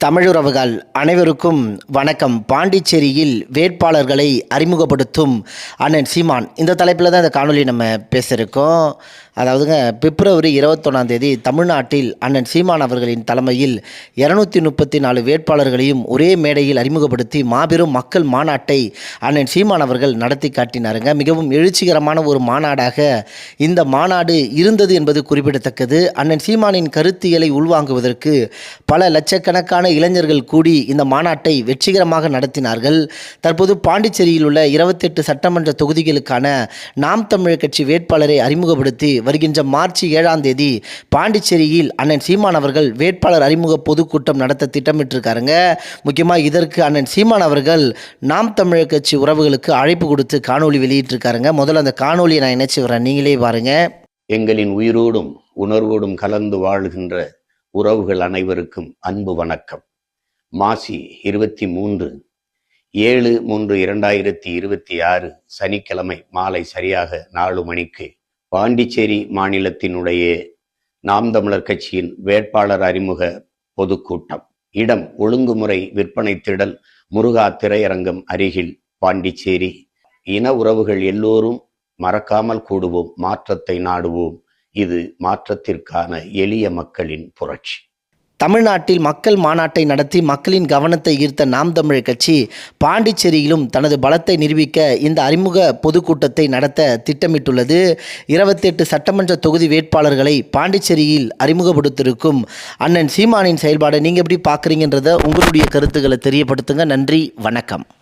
தமிழுறவுகள் அனைவருக்கும் வணக்கம். பாண்டிச்சேரியில் வேட்பாளர்களை அறிமுகப்படுத்தும் அண்ணன் சீமான், இந்த தலைப்பில் தான் இந்த காணொலி நம்ம பேசியிருக்கோம். அதாவதுங்க, பிப்ரவரி 21 தமிழ்நாட்டில் அண்ணன் சீமான் அவர்களின் தலைமையில் 234 வேட்பாளர்களையும் ஒரே மேடையில் அறிமுகப்படுத்தி மாபெரும் மக்கள் மாநாட்டை அண்ணன் சீமான் அவர்கள் நடத்தி காட்டினாருங்க. மிகவும் எழுச்சிகரமான ஒரு மாநாடாக இந்த மாநாடு இருந்தது என்பது குறிப்பிடத்தக்கது. அண்ணன் சீமானின் கருத்தியலை உள்வாங்குவதற்கு பல லட்சக்கணக்கான இளைஞர்கள் கூடி இந்த மாநாட்டை வெற்றிகரமாக நடத்தினார்கள். தற்போது பாண்டிச்சேரியில் உள்ள 28 சட்டமன்ற தொகுதிகளுக்கான நாம் தமிழர் கட்சி வேட்பாளரை அறிமுகப்படுத்தி வருகின்ற மார்ச் 7 பாண்டிச்சேரியில் அண்ணன் சீமான் அவர்கள் வேட்பாளர் அறிமுக பொதுக்கூட்டம் நடத்த திட்டமிட்டிருக்காருங்க. முக்கியமாக இதற்கு அண்ணன் சீமான் அவர்கள் நாம் தமிழர் கட்சி உறவுகளுக்கு அழைப்பு கொடுத்து காணொலி வெளியிட்டிருக்காருங்க. முதல்ல அந்த காணொலியை நான் இணைச்சி வரேன், நீங்களே பாருங்க. எங்களின் உயிரோடும் உணர்வோடும் கலந்து வாழ்கின்ற உறவுகள் அனைவருக்கும் அன்பு வணக்கம். மாசி 23/7/2026 சனிக்கிழமை மாலை சரியாக 4 மணிக்கு பாண்டிச்சேரி மாநிலத்தினுடைய நாம் தமிழர் கட்சியின் வேட்பாளர் அறிமுக பொதுக்கூட்டம். இடம் ஒழுங்குமுறை விற்பனை திடல் முருகா திரையரங்கம் அருகில் பாண்டிச்சேரி. இன உறவுகள் எல்லோரும் மறக்காமல் கூடுவோம், மாற்றத்தை நாடுவோம். இது மாற்றத்திற்கான எளிய மக்களின் புரட்சி. தமிழ்நாட்டில் மக்கள் மாநாட்டை நடத்தி மக்களின் கவனத்தை ஈர்த்த நாம் தமிழர் கட்சி பாண்டிச்சேரியிலும் தனது பலத்தை நிரூபிக்க இந்த அறிமுக பொதுக்கூட்டத்தை நடத்த திட்டமிட்டுள்ளது. 28 சட்டமன்ற தொகுதி வேட்பாளர்களை பாண்டிச்சேரியில் அறிமுகப்படுத்தியிருக்கும் அண்ணன் சீமானின் செயல்பாடை நீங்கள் எப்படி பார்க்குறீங்கன்றத உங்களுடைய கருத்துக்களை தெரியப்படுத்துங்க. நன்றி, வணக்கம்.